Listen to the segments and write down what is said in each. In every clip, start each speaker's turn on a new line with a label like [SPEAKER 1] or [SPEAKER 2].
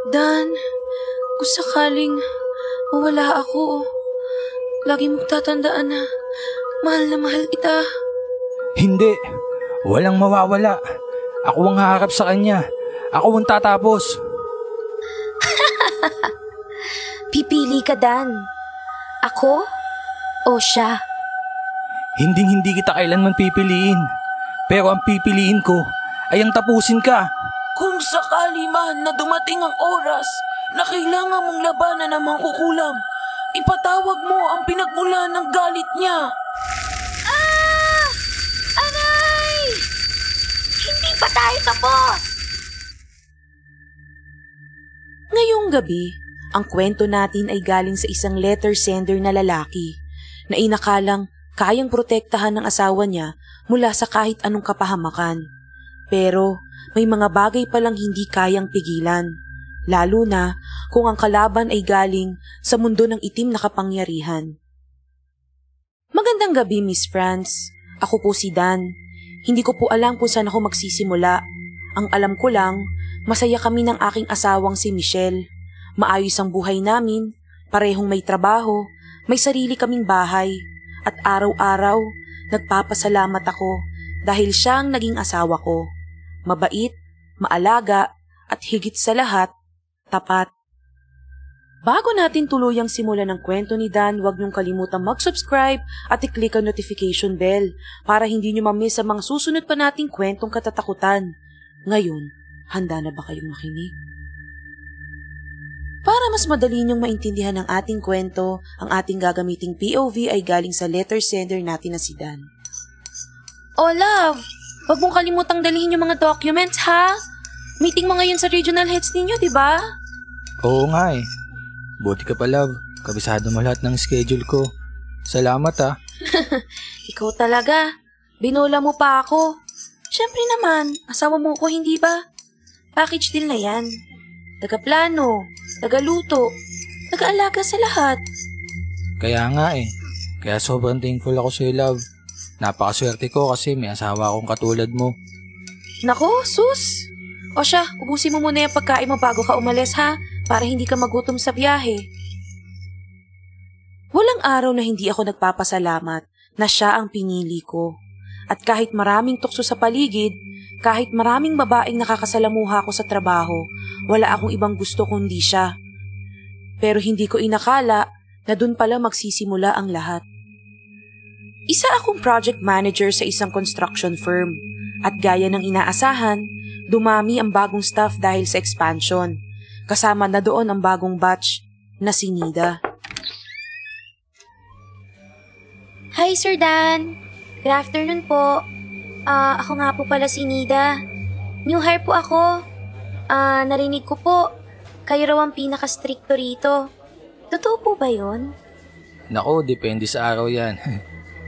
[SPEAKER 1] Dan, kung sakaling mawala ako, lagi mong tatandaan na mahal kita.
[SPEAKER 2] Hindi, walang mawawala. Ako ang haharap sa kanya. Ako ang tatapos.
[SPEAKER 1] Pipili ka, Dan. Ako o siya?
[SPEAKER 2] Hindi kita kailanman pipiliin. Pero ang pipiliin ko ay ang tapusin ka.
[SPEAKER 3] Kung sakali man na dumating ang oras na kailangan mong labanan ng mangkukulam, ipatawag mo ang pinagmulan ng galit niya.
[SPEAKER 1] Aray! Hindi pa tayo tapos! Ngayong gabi, ang kwento natin ay galing sa isang letter sender na lalaki na inakalang kayang protektahan ng asawa niya mula sa kahit anong kapahamakan. Pero may mga bagay palang hindi kayang pigilan, lalo na kung ang kalaban ay galing sa mundo ng itim na kapangyarihan. Magandang gabi, Miss France. Ako po si Dan. Hindi ko po alam kung saan ako magsisimula. Ang alam ko lang, masaya kami ng aking asawang si Michelle. Maayos ang buhay namin, parehong may trabaho, may sarili kaming bahay. At araw-araw, nagpapasalamat ako dahil siya ang naging asawa ko. Mabait, maalaga, at higit sa lahat, tapat. Bago natin tuluyang simulan ng kwento ni Dan, huwag niyong kalimutang mag-subscribe at i-click ang notification bell para hindi niyo ma-miss ang mga susunod pa nating kwentong katatakutan. Ngayon, handa na ba kayong makinig? Para mas madali niyong maintindihan ang ating kwento, ang ating gagamiting POV ay galing sa letter sender natin na si Dan. Oh, love! Huwag mong kalimutang dalhin yung mga documents, ha? Meeting mo ngayon sa regional heads ninyo, di ba?
[SPEAKER 2] Oo nga eh. Buti ka pa, love. Kabisado mo lahat ng schedule ko. Salamat ah.
[SPEAKER 1] Ikaw talaga. Binola mo pa ako. Siyempre naman, asawa mo ko, hindi ba? Package deal na yan. Taga-plano, taga-luto, taga-alaga sa lahat.
[SPEAKER 2] Kaya nga eh. Kaya sobrang thankful ako sa'yo, love. Napakaswerte ko kasi may asawa akong katulad mo.
[SPEAKER 1] Nako, sus! O siya, ubusin mo muna yung pagkain mo bago ka umalis, ha? Para hindi ka magutom sa biyahe. Walang araw na hindi ako nagpapasalamat na siya ang pinili ko. At kahit maraming tukso sa paligid, kahit maraming babaeng nakakasalamuha ko sa trabaho, wala akong ibang gusto kundi siya. Pero hindi ko inakala na dun pala magsisimula ang lahat. Isa akong project manager sa isang construction firm at gaya ng inaasahan, dumami ang bagong staff dahil sa expansion. Kasama na doon ang bagong batch na si Nida.
[SPEAKER 4] Hi, Sir Dan. Good afternoon po. Ako nga po pala si Nida. New hire po ako. Narinig ko po, kayo raw ang pinaka-stricto rito. Totoo po ba yun?
[SPEAKER 2] Nako, depende sa araw yan.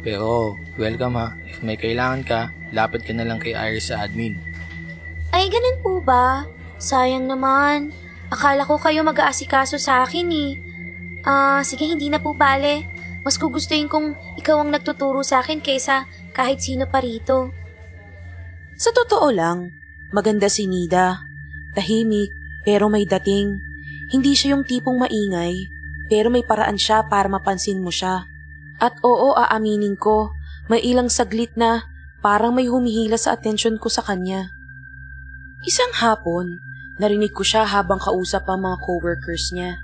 [SPEAKER 2] Pero, welcome ha. If may kailangan ka, lapit ka na lang kay Iris sa admin.
[SPEAKER 4] Ay, ganun po ba? Sayang naman. Akala ko kayo mag-aasikaso sa akin eh. Sige, hindi na po bale. Mas gugustuhin kong ikaw ang nagtuturo sa akin kaysa kahit sino pa rito.
[SPEAKER 1] Sa totoo lang, maganda si Nida. Tahimik, pero may dating. Hindi siya yung tipong maingay, pero may paraan siya para mapansin mo siya. At oo, aaminin ko, may ilang saglit na parang may humihila sa atensyon ko sa kanya. Isang hapon, narinig ko siya habang kausap ang mga coworkers niya.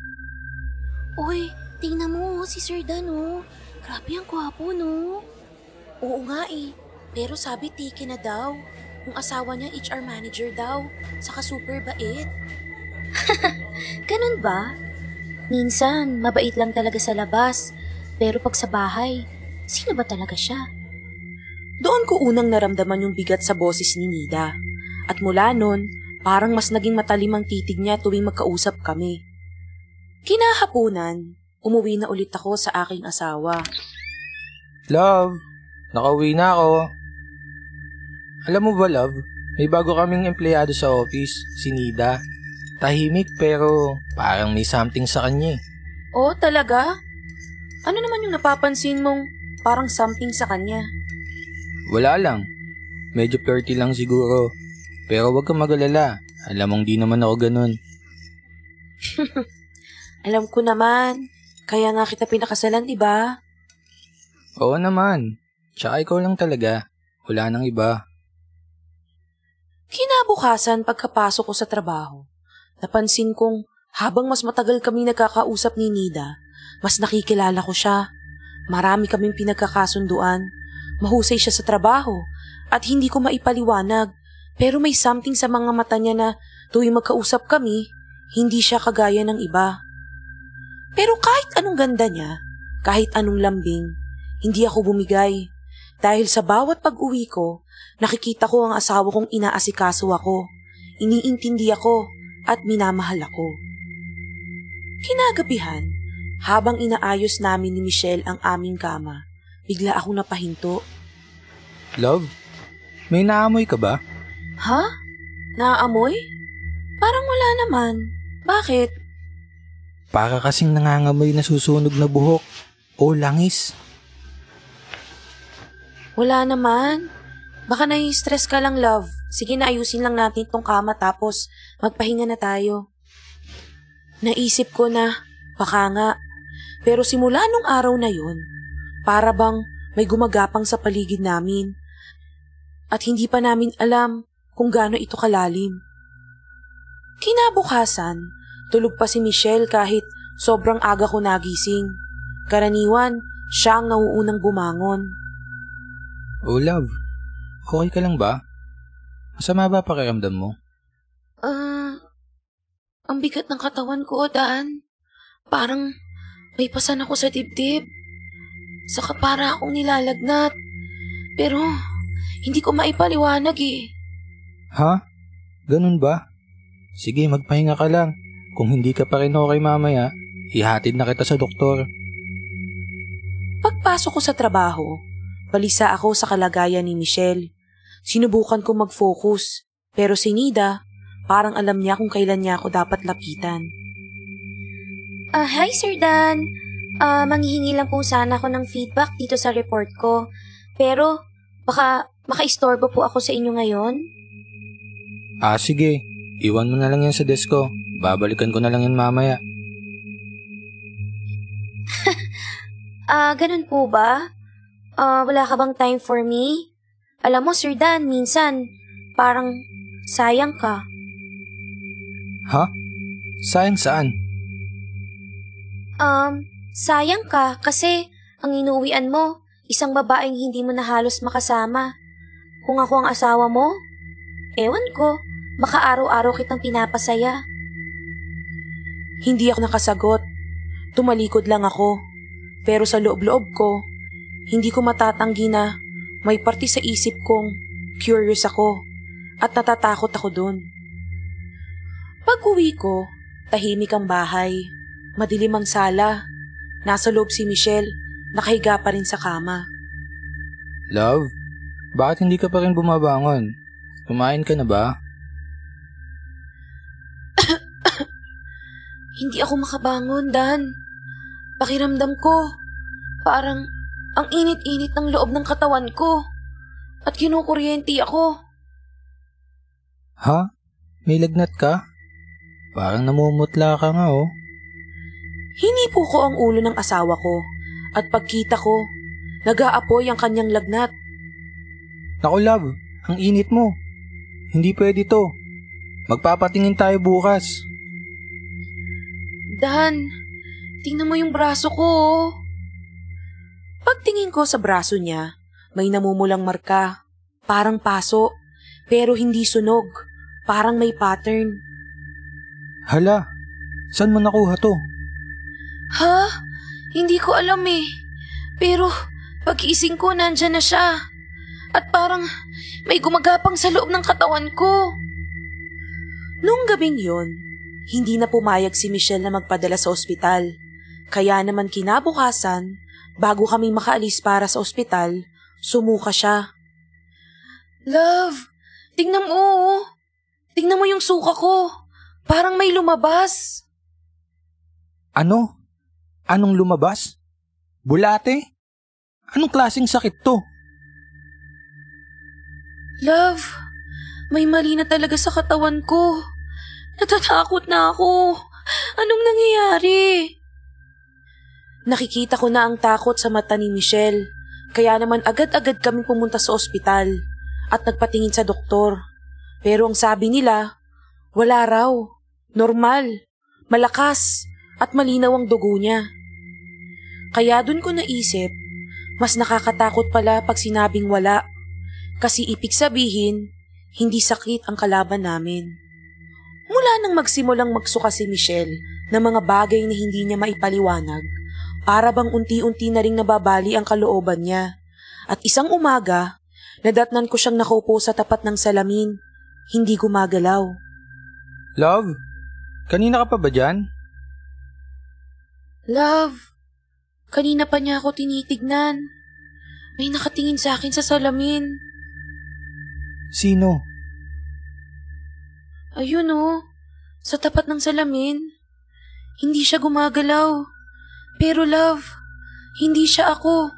[SPEAKER 4] Uy, tingnan mo si Sir Dan oh. Grabe ang gwapo no.
[SPEAKER 1] Oo nga eh, pero sabi tiki na daw. Yung asawa niya HR manager daw, saka super bait.
[SPEAKER 4] Ganun ba? Minsan, mabait lang talaga sa labas. Pero pag sa bahay, sino ba talaga siya?
[SPEAKER 1] Doon ko unang naramdaman yung bigat sa boses ni Nida. At mula nun, parang mas naging matalim ang titig niya tuwing magkausap kami. Kinahaponan, umuwi na ulit ako sa aking asawa.
[SPEAKER 2] Love, nakauwi na ako. Alam mo ba, love, may bago kaming empleyado sa office, si Nida. Tahimik pero parang may something sa kanya eh.
[SPEAKER 1] Oh, talaga? Ano naman yung napapansin mong parang something sa kanya?
[SPEAKER 2] Wala lang. Medyo flirty lang siguro. Pero wag kang mag-alala. Alam mong di naman ako ganun.
[SPEAKER 1] Alam ko naman. Kaya nga kita pinakasalan, di ba?
[SPEAKER 2] Oo naman. Tsaka ikaw lang talaga. Wala nang iba.
[SPEAKER 1] Kinabukasan pagkapasok ko sa trabaho, napansin kong habang mas matagal kami nagkakausap ni Nida, mas nakikilala ko siya. Marami kaming pinagkakasunduan. Mahusay siya sa trabaho at hindi ko maipaliwanag. Pero may something sa mga mata niya na tuwing magkausap kami, hindi siya kagaya ng iba. Pero kahit anong ganda niya, kahit anong lambing, hindi ako bumigay. Dahil sa bawat pag-uwi ko, nakikita ko ang asawa kong inaasikaso ako, iniintindi ako at minamahal ako. Kinagabihan, habang inaayos namin ni Michelle ang aming kama, bigla akong napahinto.
[SPEAKER 2] Love, may naamoy ka ba?
[SPEAKER 1] Ha? Naaamoy? Parang wala naman. Bakit?
[SPEAKER 2] Para kasing nangangamoy na susunog na buhok o langis.
[SPEAKER 1] Wala naman. Baka nai-stress ka lang, love. Sige na, ayusin lang natin tong kama tapos magpahinga na tayo. Naisip ko na, baka nga. Pero simula nung araw na yun, para bang may gumagapang sa paligid namin. At hindi pa namin alam kung gaano ito kalalim. Kinabukasan, tulog pa si Michelle kahit sobrang aga ko nagising. Karaniwan, siya ang nauunang bumangon.
[SPEAKER 2] Oh love, okay ka lang ba? Masama ba pakiramdam mo?
[SPEAKER 1] Ang bigat ng katawan ko, Dan. Parang may pasan ako sa dibdib. Saka para akong nilalagnat. Pero hindi ko maipaliwanag eh.
[SPEAKER 2] Ha? Ganun ba? Sige, magpahinga ka lang. Kung hindi ka pa rin okay mamaya, ihatid na kita sa doktor.
[SPEAKER 1] Pagpasok ko sa trabaho, balisa ako sa kalagayan ni Michelle. Sinubukan ko mag-focus, pero si Nida, parang alam niya kung kailan niya ako dapat lapitan.
[SPEAKER 4] Hi Sir Dan. Manghihingi lang po sana ako ng feedback dito sa report ko. Pero baka makaistorbo po ako sa inyo ngayon.
[SPEAKER 2] Sige. Iwan mo na lang yan sa desk ko. Babalikan ko na lang yan mamaya.
[SPEAKER 4] Ganun po ba? Wala ka bang time for me? Alam mo, Sir Dan, minsan, parang sayang ka.
[SPEAKER 2] Ha? Sayang saan?
[SPEAKER 4] Sayang ka kasi ang inuwian mo, isang babaeng hindi mo na halos makasama. Kung ako ang asawa mo, ewan ko, baka araw-araw kitang pinapasaya.
[SPEAKER 1] Hindi ako nakasagot. Tumalikod lang ako. Pero sa loob-loob ko, hindi ko matatanggi na may parte sa isip kong curious ako at natatakot ako dun. Pag-uwi ko, tahimik ang bahay, madilim ang sala. Nasa loob si Michelle, nakahiga pa rin sa kama.
[SPEAKER 2] Love, bakit hindi ka pa rin bumabangon? Kumain ka na ba?
[SPEAKER 1] Hindi ako makabangon, Dan. Pakiramdam ko, parang ang init-init ng loob ng katawan ko at kinukuryente ako.
[SPEAKER 2] Ha? May lagnat ka? Parang namumutla ka nga oh.
[SPEAKER 1] Hinipo ko ang ulo ng asawa ko at pagkita ko, nag-aapoy ang kanyang lagnat.
[SPEAKER 2] Naku love, ang init mo. Hindi pwede to. Magpapatingin tayo bukas.
[SPEAKER 1] Dan, tingnan mo yung braso ko oh. Pagtingin ko sa braso niya, may namumulang marka. Parang paso, pero hindi sunog. Parang may pattern.
[SPEAKER 2] Hala, saan mo nakuha to?
[SPEAKER 1] Ha? Hindi ko alam eh. Pero pag-ising ko, nandyan na siya. At parang may gumagapang sa loob ng katawan ko. Nung gabing yun, hindi na pumayag si Michelle na magpadala sa ospital. Kaya naman kinabukasan, bago kami makaalis para sa ospital, sumuka siya. Love, tingnan mo oh. Tingnan mo yung suka ko. Parang may lumabas.
[SPEAKER 2] Ano? Anong lumabas? Bulate? Anong klaseng sakit to?
[SPEAKER 1] Love, May mali na talaga sa katawan ko. Natatakot na ako. Anong nangyayari? Nakikita ko na ang takot sa mata ni Michelle. Kaya naman agad-agad kaming pumunta sa ospital at nagpatingin sa doktor. Pero ang sabi nila, wala raw. Normal, malakas at malinaw ang dugo niya. Kaya dun ko naisip, mas nakakatakot pala pag sinabing wala. Kasi ibig sabihin, hindi sakit ang kalaban namin. Mula nang magsimulang magsuka si Michelle ng mga bagay na hindi niya maipaliwanag, para bang unti-unti na ring nababali ang kalooban niya. At isang umaga, nadatnan ko siyang nakaupo sa tapat ng salamin, hindi gumagalaw.
[SPEAKER 2] Love, kanina ka pa ba dyan?
[SPEAKER 1] Love, kanina pa niya ako tinitignan. May nakatingin sa akin sa salamin.
[SPEAKER 2] Sino?
[SPEAKER 1] Ayun oh, sa tapat ng salamin. Hindi siya gumagalaw. Pero love, hindi siya ako.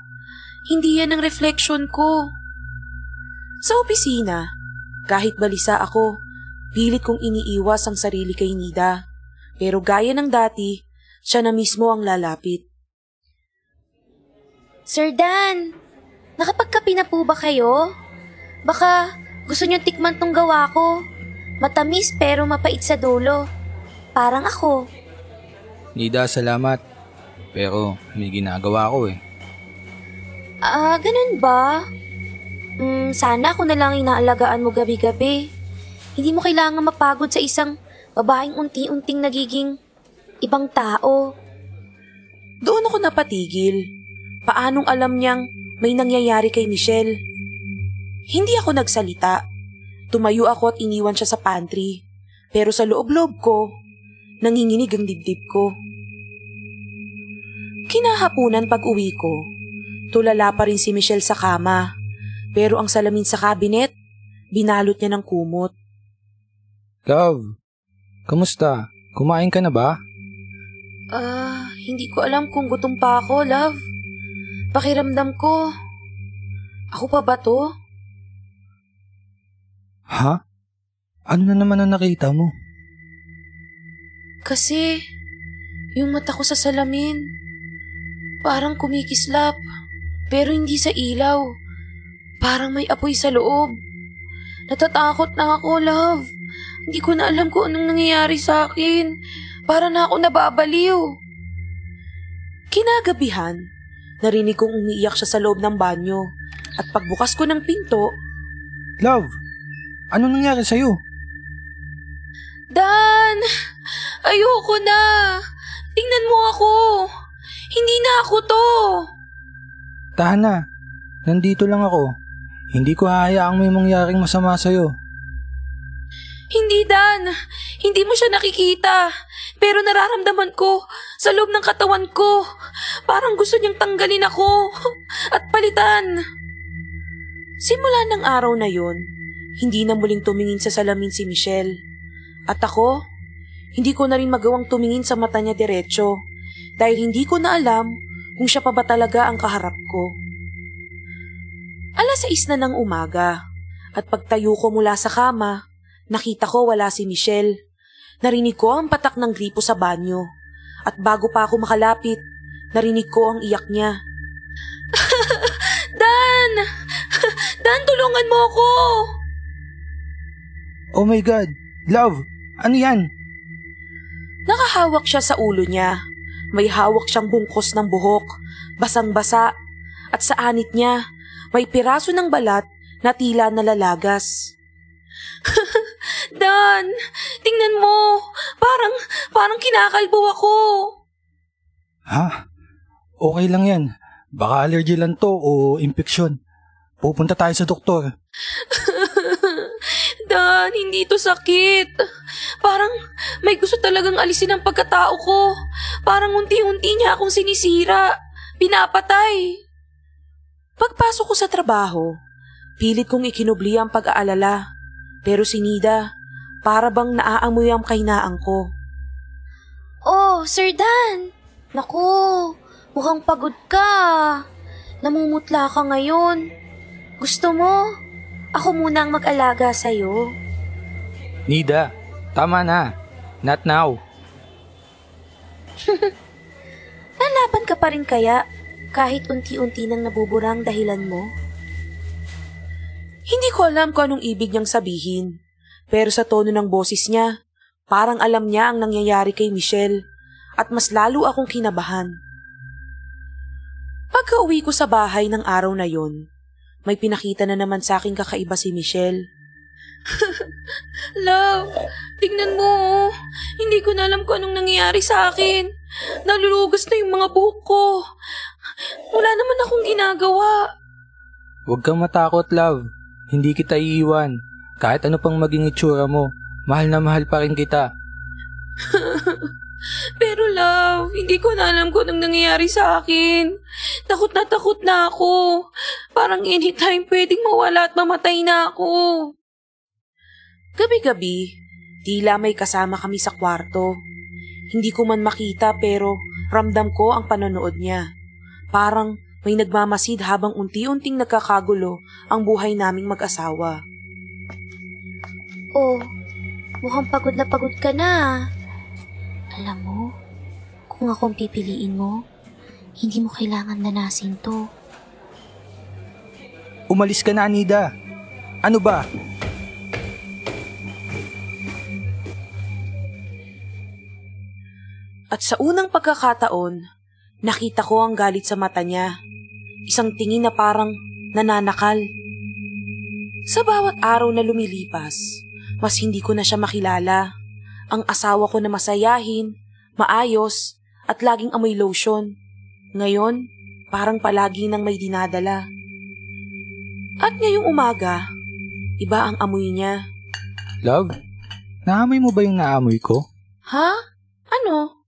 [SPEAKER 1] Hindi yan ang reflection ko. Sa opisina, kahit balisa ako, pilit kong iniiwas ang sarili kay Nida. Pero gaya ng dati, siya na mismo ang lalapit.
[SPEAKER 4] Sir Dan, nakapagkape na po ba kayo? Baka gusto niyong tikman tong gawa ko. Matamis pero mapait sa dulo. Parang ako.
[SPEAKER 2] Nida, salamat. Pero may ginagawa ko eh.
[SPEAKER 4] Ganun ba? Sana ako na lang inaalagaan mo gabi-gabi. Hindi mo kailangan mapagod sa isang babaeng unti-unting nagiging ibang tao.
[SPEAKER 1] Doon ako napatigil. Paanong alam niyang may nangyayari kay Michelle? Hindi ako nagsalita. Tumayo ako at iniwan siya sa pantry. Pero sa loob-loob ko, nanginginig ang dibdib ko. Kinahapunan pag-uwi ko, tulala pa rin si Michelle sa kama. Pero ang salamin sa cabinet, binalot niya ng kumot.
[SPEAKER 2] Love, kamusta? Kumain ka na ba?
[SPEAKER 1] Hindi ko alam kung gutom pa ako, love. Pakiramdam ko, ako pa ba to?
[SPEAKER 2] Ha? Ano na naman ang nakita mo?
[SPEAKER 1] Kasi, yung mata ko sa salamin, parang kumikislap, pero hindi sa ilaw. Parang may apoy sa loob. Natatakot na ako, love. Hindi ko na alam kung anong nangyayari sa akin. Para na ako nababaliw. Kinagabihan, narinig kong umiiyak siya sa loob ng banyo. At pagbukas ko ng pinto,
[SPEAKER 2] Love, ano nangyari sa'yo?
[SPEAKER 1] Dan! Ayoko na! Tingnan mo ako! Hindi na ako to!
[SPEAKER 2] Tahan na, nandito lang ako. Hindi ko hahayaang may mangyaring masama sa'yo.
[SPEAKER 1] Hindi, Dan! Hindi mo siya nakikita. Pero nararamdaman ko sa loob ng katawan ko. Parang gusto niyang tanggalin ako at palitan. Simula ng araw na yun, hindi na muling tumingin sa salamin si Michelle. At ako, hindi ko na rin magawang tumingin sa mata niya diretso dahil hindi ko na alam kung siya pa ba talaga ang kaharap ko. 6:00 na ng umaga at pagtayo ko mula sa kama, nakita ko wala si Michelle. Narinig ko ang patak ng gripo sa banyo at bago pa ako makalapit, narinig ko ang iyak niya. Dan! Dan, tulungan mo ako!
[SPEAKER 2] Oh my God! Love! Ano yan?
[SPEAKER 1] Nakahawak siya sa ulo niya. May hawak siyang bungkos ng buhok, basang-basa, at sa anit niya, may piraso ng balat na tila nalalagas. Dan, tingnan mo. Parang kinakalbo ako.
[SPEAKER 2] Ha? Okay lang yan. Baka allergy lang to o infeksyon. Pupunta tayo sa doktor.
[SPEAKER 1] Dan, hindi to sakit. Parang may gusto talagang alisin ang pagkatao ko. Parang unti-unti niya akong sinisira. Pinapatay. Pagpasok ko sa trabaho, pilit kong ikinubli ang pag-aalala. Pero si Nida, para bang naaamoy ang kahinaan ko.
[SPEAKER 4] Oh, Sir Dan! Naku, mukhang pagod ka. Namumutla ka ngayon. Gusto mo? Ako muna ang mag-alaga sa'yo.
[SPEAKER 2] Nida, tama na. Not now.
[SPEAKER 4] Lalaban ka pa rin kaya kahit unti-unti nang nabubura ang dahilan mo?
[SPEAKER 1] Hindi ko alam kung anong ibig niyang sabihin. Pero sa tono ng boses niya, parang alam niya ang nangyayari kay Michelle at mas lalo akong kinabahan. Pagka-uwi ko sa bahay ng araw na yon, may pinakita na naman sa akin kakaiba si Michelle.
[SPEAKER 3] Love, tignan mo. Hindi ko na alam kung anong nangyayari sa akin. Nalulugas na yung mga buhok ko. Wala naman akong ginagawa.
[SPEAKER 2] Huwag kang matakot, love. Hindi kita iiwan. Kahit ano pang maging itsura mo, mahal na mahal pa rin kita.
[SPEAKER 3] Pero love, hindi ko na alam kung anong nangyayari sa akin. Takot na ako. Parang anytime pwedeng mawala at mamatay na ako.
[SPEAKER 1] Gabi-gabi, tila may kasama kami sa kwarto. Hindi ko man makita pero ramdam ko ang panonood niya. Parang may nagmamasid habang unti-unting nagkakagulo ang buhay naming mag-asawa.
[SPEAKER 4] Oh, mukhang pagod na pagod ka na. Alam mo, kung akong pipiliin mo, hindi mo kailangan lanasin to.
[SPEAKER 2] Umalis ka na, Nida. Ano ba?
[SPEAKER 1] At sa unang pagkakataon, nakita ko ang galit sa mata niya. Isang tingin na parang nananakal. Sa bawat araw na lumilipas, mas hindi ko na siya makilala. Ang asawa ko na masayahin, maayos, at laging amoy lotion. Ngayon, parang palagi nang may dinadala. At ngayong umaga, iba ang amoy niya.
[SPEAKER 2] Love, naamoy mo ba yung naamoy ko?
[SPEAKER 1] Ha? Ano?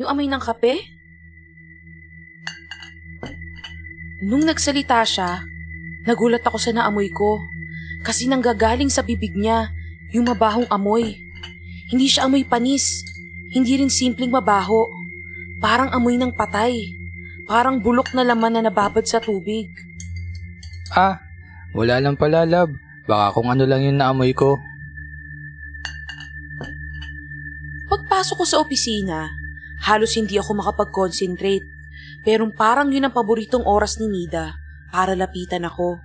[SPEAKER 1] Yung amoy ng kape? Nung nagsalita siya, nagulat ako sa naamoy ko kasi nanggagaling sa bibig niya yung mabahong amoy. Hindi siya amoy panis, hindi rin simpleng mabaho. Parang amoy ng patay, parang bulok na laman na nababad sa tubig.
[SPEAKER 2] Ah, wala lang pala, love. Baka kung ano lang yung naamoy ko.
[SPEAKER 1] Pagpasok ko sa opisina, halos hindi ako makapag-concentrate. Pero parang yun ang paboritong oras ni Nida para lapitan ako.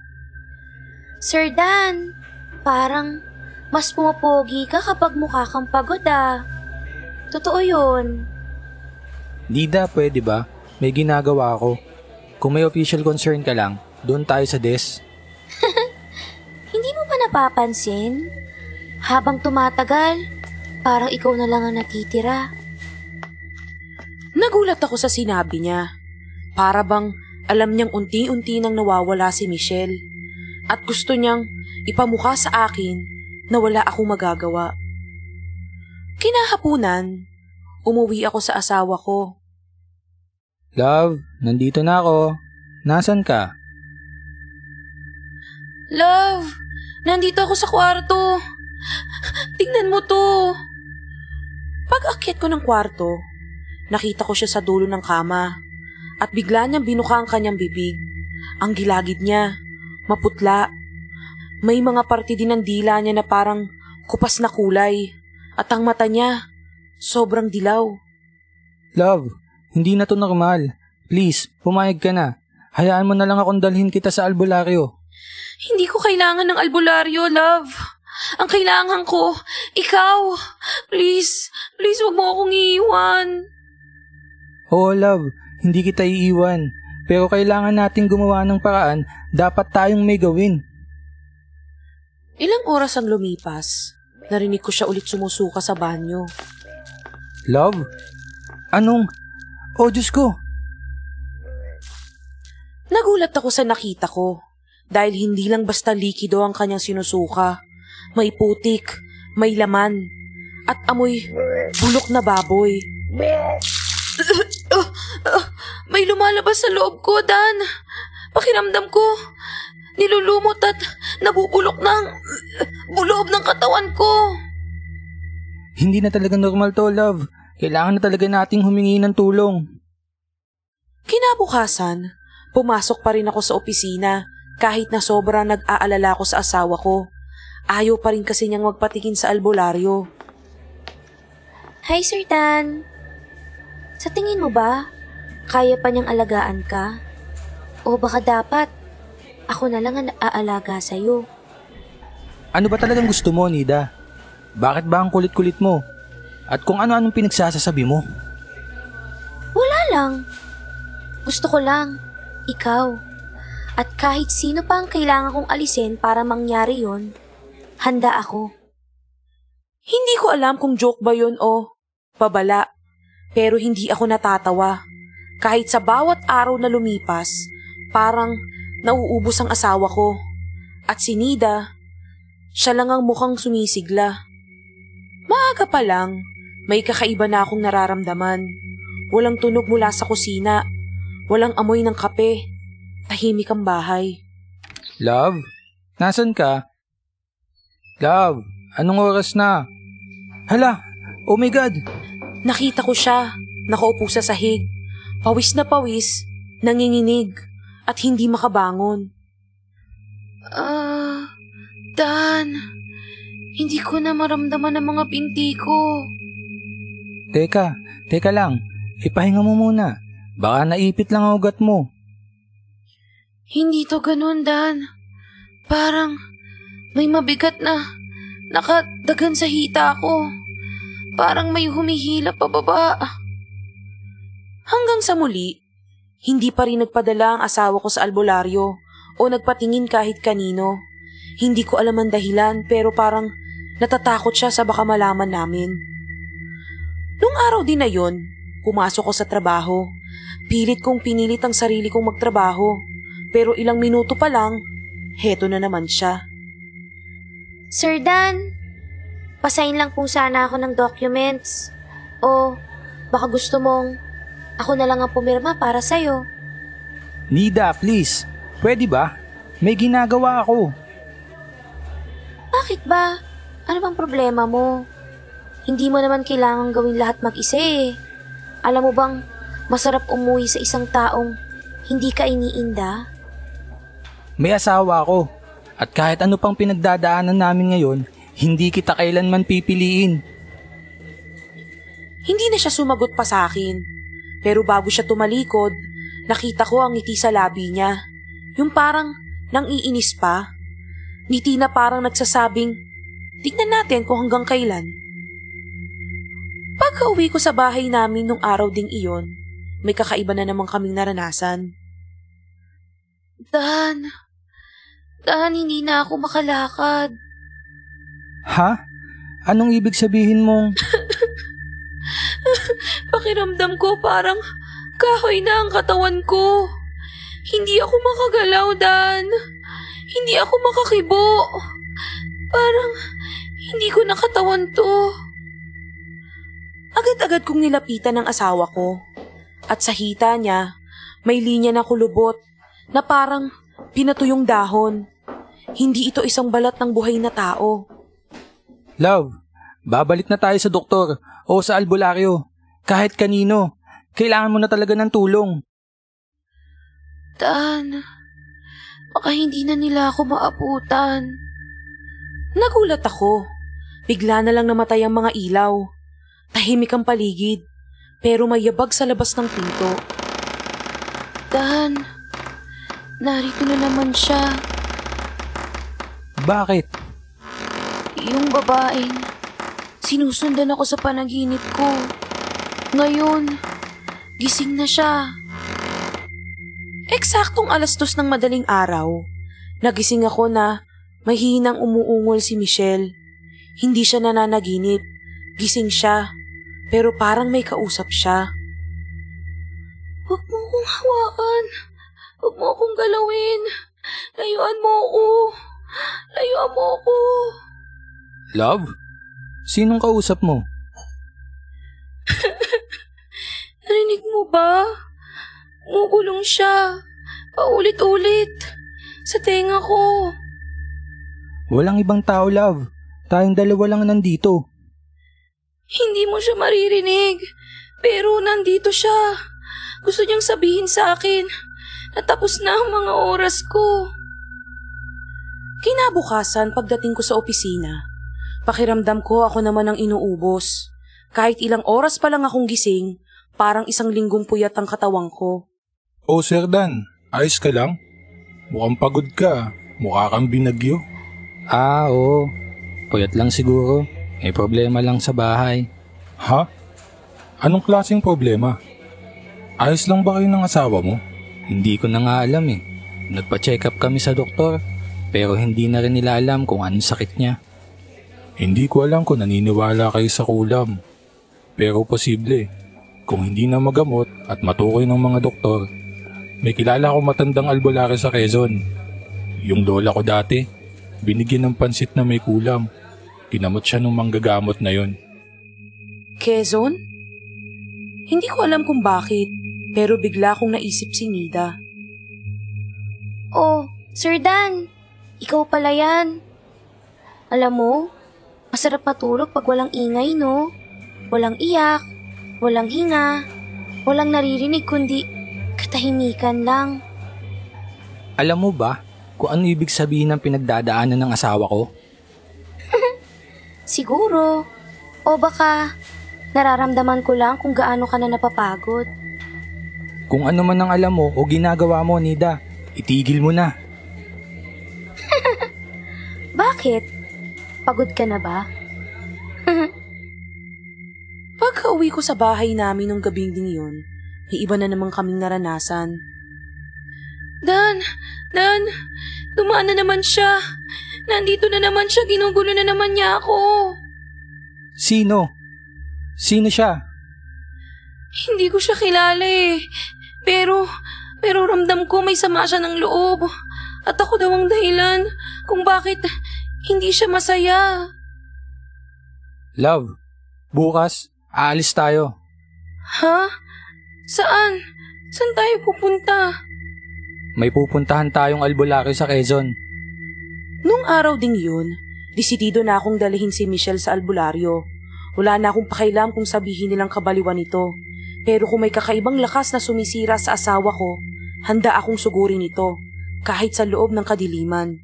[SPEAKER 4] Sir Dan, parang mas pumapogi ka kapag mukha kang pagod ah. Totoo yun.
[SPEAKER 2] Nida, pwede ba? May ginagawa ako. Kung may official concern ka lang, doon tayo sa desk.
[SPEAKER 4] Hindi mo ba napapansin? Habang tumatagal, parang ikaw na lang ang natitira.
[SPEAKER 1] Nagulat ako sa sinabi niya. Para bang alam niyang unti-unti nang nawawala si Michelle. At gusto niyang ipamukha sa akin na wala akong magagawa. Kinahapunan, umuwi ako sa asawa ko.
[SPEAKER 2] Love, nandito na ako. Nasaan ka?
[SPEAKER 3] Love, nandito ako sa kwarto. Tingnan mo to.
[SPEAKER 1] Pag-akyat ko ng kwarto, nakita ko siya sa dulo ng kama at bigla niyang binuka ang kanyang bibig. Ang gilagid niya, maputla. May mga parte din ng dila niya na parang kupas na kulay at ang mata niya, sobrang dilaw.
[SPEAKER 2] Love, hindi na to normal. Please, pumayag ka na. Hayaan mo na lang akong dalhin kita sa albularyo.
[SPEAKER 3] Hindi ko kailangan ng albularyo, love. Ang kailangan ko, ikaw. Please wag mo akong iiwan.
[SPEAKER 2] Oo, love, hindi kita iiwan. Pero kailangan nating gumawa ng paraan, dapat tayong may gawin.
[SPEAKER 1] Ilang oras ang lumipas, narinig ko siya ulit sumusuka sa banyo.
[SPEAKER 2] Love? Anong? Oh, Diyos ko!
[SPEAKER 1] Nagulat ako sa nakita ko dahil hindi lang basta likido ang kanyang sinusuka. May putik, may laman, at amoy bulok na baboy.
[SPEAKER 3] May lumalabas sa loob ko, Dan. Pakiramdam ko, nilulumot at nabubulok ng buloob ng katawan ko.
[SPEAKER 2] Hindi na talaga normal to, love. Kailangan na talaga nating humingi ng tulong.
[SPEAKER 1] Kinabukasan, pumasok pa rin ako sa opisina Kahit na sobra nag-aalala ko sa asawa ko, ayaw pa rin kasi niyang magpatingin sa albularyo.
[SPEAKER 4] Hi, Sir Dan. Sa tingin mo ba, kaya pa niyang alagaan ka? O baka dapat, ako na lang ang aalaga sa'yo?
[SPEAKER 2] Ano ba talagang gusto mo, Nida? Bakit ba ang kulit-kulit mo? At kung ano-anong pinagsasasabi mo?
[SPEAKER 4] Wala lang. Gusto ko lang, ikaw. At kahit sino pa ang kailangan kong alisin para mangyari yon, handa ako.
[SPEAKER 1] Hindi ko alam kung joke ba yun o babala, pero hindi ako natatawa. Kahit sa bawat araw na lumipas, parang nauubos ang asawa ko. At si Nida, siya lang ang mukhang sumisigla. Maaga pa lang, may kakaiba na akong nararamdaman. Walang tunog mula sa kusina, walang amoy ng kape, tahimik ang bahay.
[SPEAKER 2] Love? Nasaan ka? Love, anong oras na? Hala, oh my God!
[SPEAKER 1] Nakita ko siya, nakaupo sa sahig, pawis na pawis, nanginginig, at hindi makabangon.
[SPEAKER 3] Dan, hindi ko na maramdaman ang mga binti ko.
[SPEAKER 2] Teka lang, ipahinga mo muna. Baka naipit lang ang ugat mo.
[SPEAKER 3] Hindi to ganun, Dan. Parang may mabigat na nakadagan sa hita ko. Parang may humihila pababa.
[SPEAKER 1] Hanggang sa muli, hindi pa rin nagpadala ang asawa ko sa albularyo o nagpatingin kahit kanino. Hindi ko alam ang dahilan pero parang natatakot siya sa baka malaman namin. Nung araw din na yun, pumasok ko sa trabaho. Pilit kong pinilit ang sarili kong magtrabaho. Pero ilang minuto pa lang, heto na naman siya.
[SPEAKER 4] Sir Dan, pasign lang po sana ako ng documents. O baka gusto mong ako na lang ang pumirma para sa'yo.
[SPEAKER 2] Nida, please. Pwede ba? May ginagawa ako.
[SPEAKER 4] Bakit ba? Ano bang problema mo? Hindi mo naman kailangang gawin lahat mag-isa eh. Alam mo bang masarap umuwi sa isang taong hindi ka iniinda?
[SPEAKER 2] May asawa ako. At kahit ano pang pinagdadaanan namin ngayon, hindi kita kailanman pipiliin.
[SPEAKER 1] Hindi na siya sumagot pa sa akin. Pero bago siya tumalikod, nakita ko ang ngiti sa labi niya. Yung parang nang iinis pa. Ngiti na parang nagsasabing, tignan natin kung hanggang kailan. Pagka-uwi ko sa bahay namin nung araw ding iyon, may kakaiba na naman kaming naranasan.
[SPEAKER 3] Dan, hindi na ako makalakad.
[SPEAKER 2] Ha? Anong ibig sabihin mong...
[SPEAKER 3] Pakiramdam ko parang kahoy na ang katawan ko. Hindi ako makagalaw, Dan. Hindi ako makakibo. Parang hindi ko nakatawan to.
[SPEAKER 1] Agad-agad kong nilapitan ang asawa ko. At sa hita niya, may linya na kulubot na parang pinatuyong dahon. Hindi ito isang balat ng buhay na tao.
[SPEAKER 2] Love, babalik na tayo sa doktor o sa albularyo. Kahit kanino, kailangan mo na talaga ng tulong.
[SPEAKER 3] Dan, baka hindi na nila ako maabutan.
[SPEAKER 1] Nagulat ako. Bigla na lang namatay ang mga ilaw. Tahimik ang paligid, pero may yabag sa labas ng pinto.
[SPEAKER 3] Dan, narito na naman siya.
[SPEAKER 2] Bakit?
[SPEAKER 3] Yung babaeng sinusundan ako sa panaginip ko. Ngayon, gising na siya.
[SPEAKER 1] Eksaktong 2:00 ng madaling araw, nagising ako na may hinang umuungol si Michelle. Hindi siya nananaginip, gising siya, pero parang may kausap siya.
[SPEAKER 3] Huwag mo akong hawakan. Huwag mo akong galawin. Layuan mo ako. Layuan mo ako.
[SPEAKER 2] Love? Sinong kausap mo?
[SPEAKER 3] Narinig mo ba? Umugulong siya. Paulit-ulit. Sa tenga ko.
[SPEAKER 2] Walang ibang tao, Love. Tayong dalawa lang nandito.
[SPEAKER 3] Hindi mo siya maririnig. Pero nandito siya. Gusto niyang sabihin sa akin na tapos na ang mga oras ko.
[SPEAKER 1] Kinabukasan pagdating ko sa opisina, pakiramdam ko ako naman ang inuubos. Kahit ilang oras pa lang akong gising, parang isang linggong puyat ang katawang ko.
[SPEAKER 5] Oh, Sir Dan, ayos ka lang? Mukhang pagod ka. Mukha kang binagyo.
[SPEAKER 2] Oo. Puyat lang siguro. May problema lang sa bahay.
[SPEAKER 5] Ha? Anong klaseng problema? Ayos lang ba kayo ng asawa mo?
[SPEAKER 2] Hindi ko na nga alam eh. Nagpa-check up kami sa doktor, pero hindi na rin nila alam kung anong sakit niya.
[SPEAKER 5] Hindi ko alam kung naniniwala kayo sa kulam. Pero posible, kung hindi na magamot at matukoy ng mga doktor, may kilala akong matandang albularyo sa Quezon. Yung lola ko dati, binigyan ng pansit na may kulam. Kinamot siya ng manggagamot na yon.
[SPEAKER 1] Quezon? Hindi ko alam kung bakit, pero bigla kong naisip si Nida.
[SPEAKER 4] Oh, Sir Dan, ikaw pala yan. Alam mo, masarap matulog pag walang ingay, no? Walang iyak, walang hinga, walang naririnig kundi katahimikan lang.
[SPEAKER 2] Alam mo ba kung ano ibig sabihin ng pinagdadaanan ng asawa ko?
[SPEAKER 4] Siguro. O baka nararamdaman ko lang kung gaano ka na napapagod.
[SPEAKER 2] Kung ano man ang alam mo o ginagawa mo, Nida, itigil mo na.
[SPEAKER 4] Bakit? Pagod ka na ba?
[SPEAKER 1] Pagka-uwi ko sa bahay namin nung gabing ding yun, may iba na naman kaming naranasan.
[SPEAKER 3] Dan, dumaan na naman siya. Nandito na naman siya, ginugulo na naman niya ako.
[SPEAKER 2] Sino? Sino siya?
[SPEAKER 3] Hindi ko siya kilala eh. Pero ramdam ko may sama siya ng loob. At ako daw ang dahilan kung bakit hindi siya masaya.
[SPEAKER 2] Love, bukas, aalis tayo.
[SPEAKER 3] Ha? Saan? Saan tayo pupunta?
[SPEAKER 2] May pupuntahan tayong albularyo sa Quezon.
[SPEAKER 1] Nung araw ding yun, desidido na akong dalhin si Michelle sa albularyo. Wala na akong pakialam kung sabihin nilang kabaliwan ito. Pero kung may kakaibang lakas na sumisira sa asawa ko, handa akong sugurin ito, kahit sa loob ng kadiliman.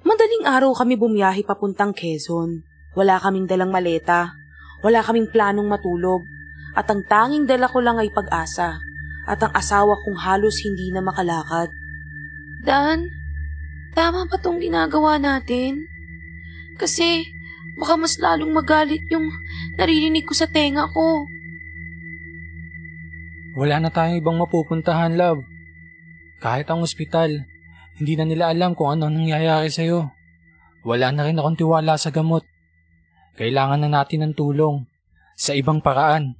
[SPEAKER 1] Madaling araw kami bumiyahe papuntang Quezon. Wala kaming dalang maleta, wala kaming planong matulog, at ang tanging dala ko lang ay pag-asa, at ang asawa kong halos hindi na makalakad.
[SPEAKER 3] Dan, tama ba tong ginagawa natin? Kasi baka mas lalong magalit yung naririnig ko sa tenga ko.
[SPEAKER 2] Wala na tayong ibang mapupuntahan, love. Kahit ang ospital, hindi na nila alam kung ano nangyayari sa'yo. Wala na rin akong tiwala sa gamot. Kailangan na natin ng tulong sa ibang paraan.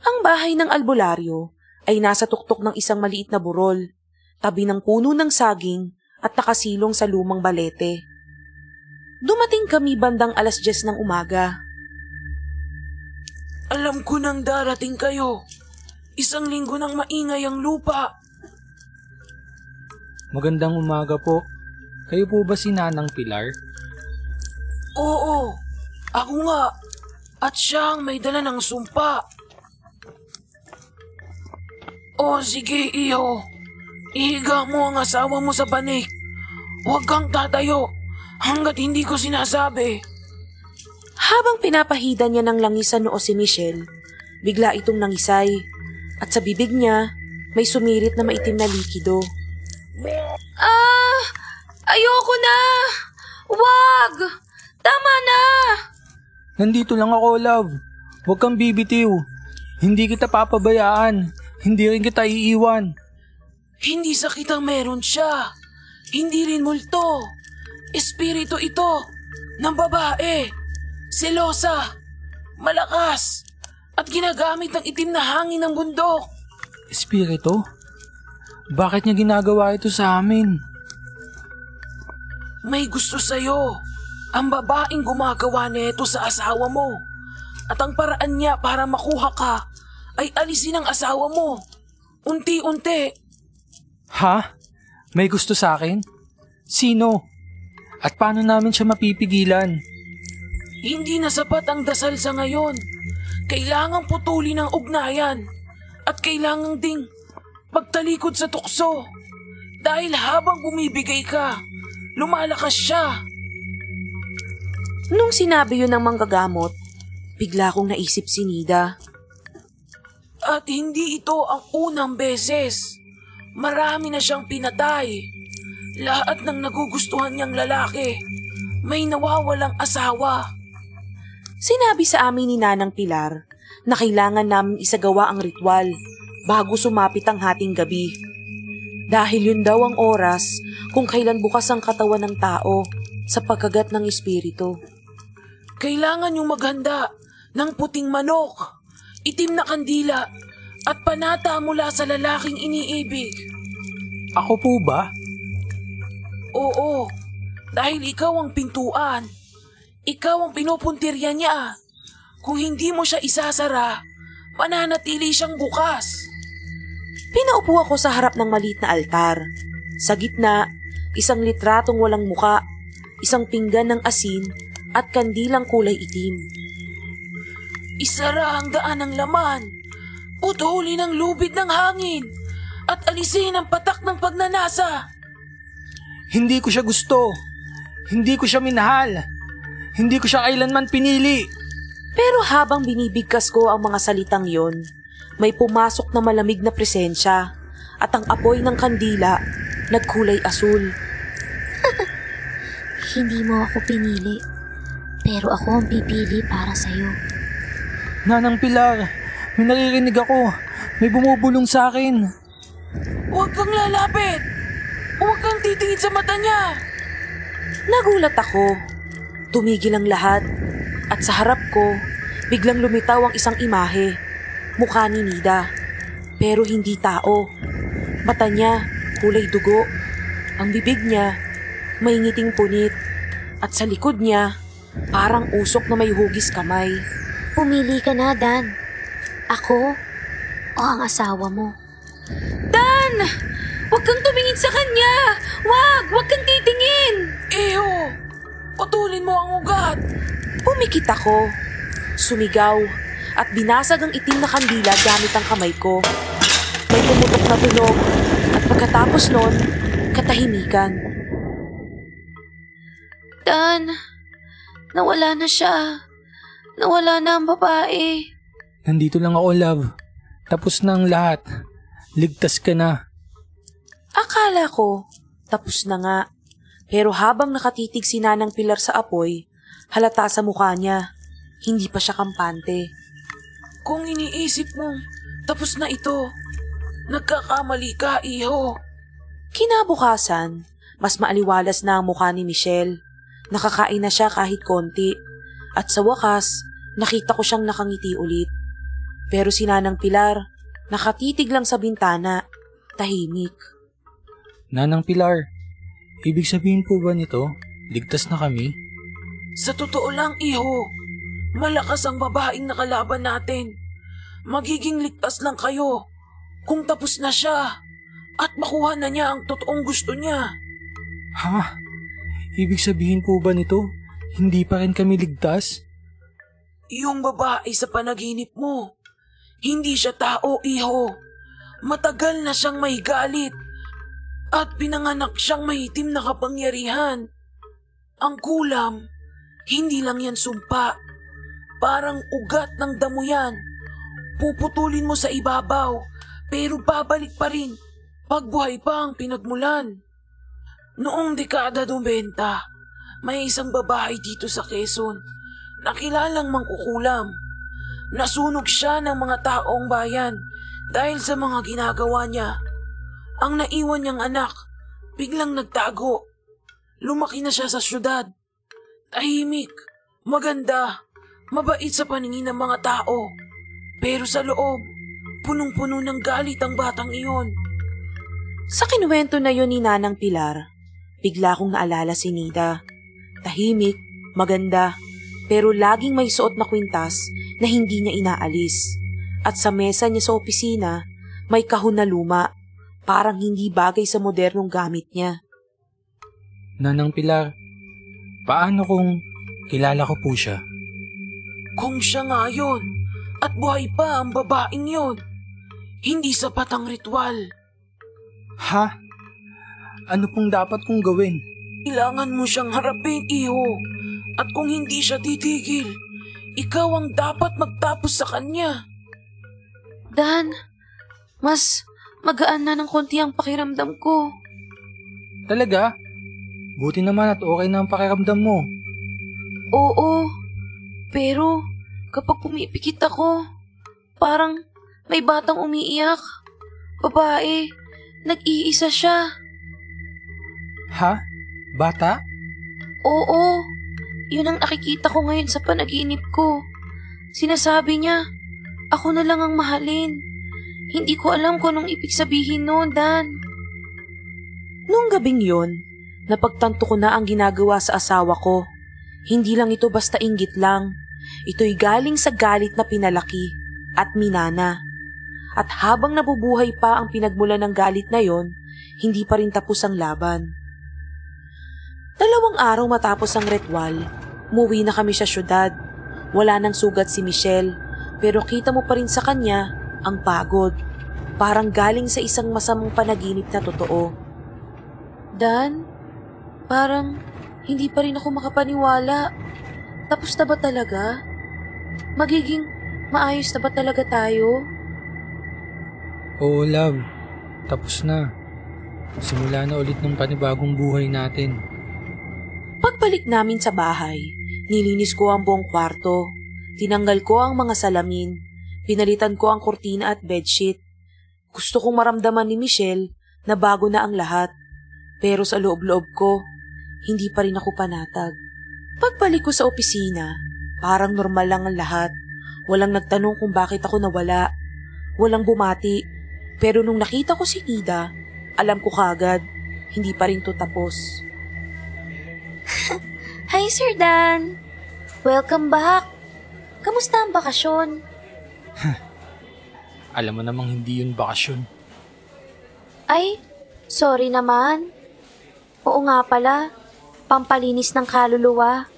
[SPEAKER 1] Ang bahay ng albularyo ay nasa tuktok ng isang maliit na burol, tabi ng puno ng saging at nakasilong sa lumang balete. Dumating kami bandang 10:00 ng umaga.
[SPEAKER 6] Alam ko nang darating kayo. 1 linggo nang maingay ang lupa.
[SPEAKER 2] Magandang umaga po. Kayo po ba si Nanang Pilar?
[SPEAKER 6] Oo, ako nga. At siya ang may dala ng sumpa. O sige, iyo. Ihiga mo ang asawa mo sa banig. Huwag kang tatayo hanggat hindi ko sinasabi.
[SPEAKER 1] Habang pinapahida niya ng langisan noo si Michelle, bigla itong nangisay at sa bibig niya may sumirit na maitim na likido.
[SPEAKER 3] Ayoko na! Wag! Tama na!
[SPEAKER 2] Nandito lang ako, love. Huwag kang bibitiw. Hindi kita papabayaan. Hindi rin kita iiwan.
[SPEAKER 6] Hindi sakit ang meron siya. Hindi rin multo. Espiritu ito ng babae. Selosa, malakas, at ginagamit ng itim na hangin ng bundok.
[SPEAKER 2] Espiritu? Bakit niya ginagawa ito sa amin?
[SPEAKER 6] May gusto sa'yo. Ang babaeng gumagawa nito sa asawa mo. At ang paraan niya para makuha ka ay alisin ang asawa mo. Unti-unti.
[SPEAKER 2] Ha? May gusto sa akin? Sino? At paano namin siya mapipigilan?
[SPEAKER 6] Hindi na sapat ang dasal sa ngayon. Kailangang putulin ang ugnayan. At kailangang ding pagtalikod sa tukso. Dahil habang bumibigay ka, lumalakas siya.
[SPEAKER 1] Nung sinabi yun ng manggagamot, bigla kong naisip si Nida.
[SPEAKER 6] At hindi ito ang unang beses. Marami na siyang pinatay. Lahat ng nagugustuhan niyang lalaki, may nawawalang asawa.
[SPEAKER 1] Sinabi sa amin ni Nanang Pilar na kailangan namin isagawa ang ritual bago sumapit ang hating gabi. Dahil yun daw ang oras kung kailan bukas ang katawan ng tao sa pagkagat ng espiritu.
[SPEAKER 6] Kailangan yung maghanda ng puting manok, itim na kandila, at panata mula sa lalaking iniibig.
[SPEAKER 2] Ako po ba?
[SPEAKER 6] Oo, dahil ikaw ang pintuan. Ikaw ang pinupuntirya niya. Kung hindi mo siya isasara, mananatili siyang bukas.
[SPEAKER 1] Pinaupo ako sa harap ng maliit na altar. Sa gitna, isang litratong walang muka, isang pinggan ng asin at kandilang kulay itim.
[SPEAKER 6] Isara ang daan ng laman, putulin ang lubid ng hangin, at alisin ang patak ng pagnanasa.
[SPEAKER 2] Hindi ko siya gusto. Hindi ko siya minahal. Hindi ko siya kailanman pinili.
[SPEAKER 1] Pero habang binibigkas ko ang mga salitang yon, may pumasok na malamig na presensya at ang apoy ng kandila nagkulay asul.
[SPEAKER 4] Hindi mo ako pinili, pero ako ang pipili para sa'yo.
[SPEAKER 2] Nanang Pilar, may naririnig ako. May bumubulong sa akin.
[SPEAKER 6] Huwag kang lalapit! Huwag kang titingin sa mata niya!
[SPEAKER 1] Nagulat ako. Tumigil ang lahat at sa harap ko, biglang lumitaw ang isang imahe. Mukha ni Nida, pero hindi tao. Mata niya, kulay dugo. Ang bibig niya, may ngiting punit. At sa likod niya, parang usok na may hugis kamay.
[SPEAKER 4] Pumili ka na, Dan. Ako o ang asawa mo?
[SPEAKER 3] Dan! Huwag kang tumingin sa kanya! Huwag kang titingin!
[SPEAKER 6] Eho! Putulin mo ang ugat!
[SPEAKER 1] Pumikit ako, sumigaw, at binasag ang itim na kandila gamit ang kamay ko. May pumutok na tunog, at pagkatapos nun, katahimikan.
[SPEAKER 3] Dan, nawala na siya. Nawala na ang babae.
[SPEAKER 2] Nandito lang ako, love. Tapos na ang lahat. Ligtas ka na.
[SPEAKER 1] Akala ko, tapos na nga. Pero habang nakatitig si Nanang Pilar sa apoy, halata sa mukha niya. Hindi pa siya kampante.
[SPEAKER 6] Kung iniisip mong tapos na ito, nagkakamali ka, iho.
[SPEAKER 1] Kinabukasan, mas maaliwalas na ang mukha ni Michelle. Nakakain na siya kahit konti. At sa wakas, nakita ko siyang nakangiti ulit. Pero si Nanang Pilar, nakatitig lang sa bintana, tahimik.
[SPEAKER 2] Nanang Pilar, ibig sabihin po ba nito, ligtas na kami?
[SPEAKER 6] Sa totoo lang, iho, malakas ang babaeng nakalaban natin. Magiging ligtas lang kayo kung tapos na siya at makuha na niya ang totoong gusto niya.
[SPEAKER 2] Ha? Ibig sabihin po ba nito, hindi pa rin kami ligtas?
[SPEAKER 6] Yung babae sa panaginip mo, hindi siya tao, iho. Matagal na siyang may galit at pinanganak siyang may itim na kapangyarihan. Ang kulam, hindi lang yan sumpa. Parang ugat ng damo yan. Puputulin mo sa ibabaw, pero babalik pa rin pagbuhay pa ang pinagmulan. Noong dekada 90, may isang babae dito sa Quezon na kilalang mangkukulam. Nasunog siya ng mga taong bayan dahil sa mga ginagawa niya. Ang naiwan niyang anak, biglang nagtago. Lumaki na siya sa syudad. Tahimik, maganda, mabait sa paningin ng mga tao. Pero sa loob, punong-puno ng galit ang batang iyon.
[SPEAKER 1] Sa kinuwento na yun ni Nanang Pilar, bigla kong naalala si Nida. Tahimik, maganda, pero laging may suot na kwintas na hindi niya inaalis. At sa mesa niya sa opisina, may kahon na luma, parang hindi bagay sa modernong gamit niya.
[SPEAKER 2] Nanang Pilar, paano kung kilala ko po siya?
[SPEAKER 6] Kung siya nga yun, at buhay pa ang babaeng yun, hindi sapat ang ritual.
[SPEAKER 2] Ha? Ano pong dapat kong gawin?
[SPEAKER 6] Kailangan mo siyang harapin, iho. At kung hindi siya titigil, ikaw ang dapat magtapos sa kanya.
[SPEAKER 3] Dan, mas magaan na ng konti ang pakiramdam ko.
[SPEAKER 2] Talaga? Buti naman at okay na ang pakiramdam mo.
[SPEAKER 3] Oo, pero kapag pumipikit ako, parang may batang umiiyak. Babae, nag-iisa siya.
[SPEAKER 2] Ha? Bata?
[SPEAKER 3] Oo, yun ang nakikita ko ngayon sa panaginip ko. Sinasabi niya, ako na lang ang mahalin. Hindi ko alam kung anong ibig sabihin noon, Dan.
[SPEAKER 1] Noong gabing yon, napagtanto ko na ang ginagawa sa asawa ko. Hindi lang ito basta inggit lang. Ito'y galing sa galit na pinalaki at minana. At habang nabubuhay pa ang pinagmula ng galit na yon, hindi pa rin tapos ang laban. 2 araw matapos ang ritual, umuwi na kami sa syudad. Wala nang sugat si Michelle, pero kita mo pa rin sa kanya ang pagod. Parang galing sa isang masamang panaginip na totoo.
[SPEAKER 3] Dan, parang hindi pa rin ako makapaniwala. Tapos na ba talaga? Magiging maayos na ba talaga tayo?
[SPEAKER 2] Oo, love. Tapos na. Simula na ulit ng panibagong buhay natin.
[SPEAKER 1] Pagbalik namin sa bahay, nilinis ko ang buong kwarto. Tinanggal ko ang mga salamin. Pinalitan ko ang kurtina at bedsheet. Gusto kong maramdaman ni Michelle na bago na ang lahat. Pero sa loob-loob ko, hindi pa rin ako panatag. Pagbalik ko sa opisina, parang normal lang ang lahat. Walang nagtanong kung bakit ako nawala. Walang bumati. Pero nung nakita ko si Nida, alam ko kaagad, hindi pa rin to tapos.
[SPEAKER 4] Hi, Sir Dan! Welcome back! Kamusta ang bakasyon?
[SPEAKER 2] Alam mo namang hindi yun bakasyon.
[SPEAKER 4] Ay, sorry naman. Oo nga pala, pampalinis ng kaluluwa.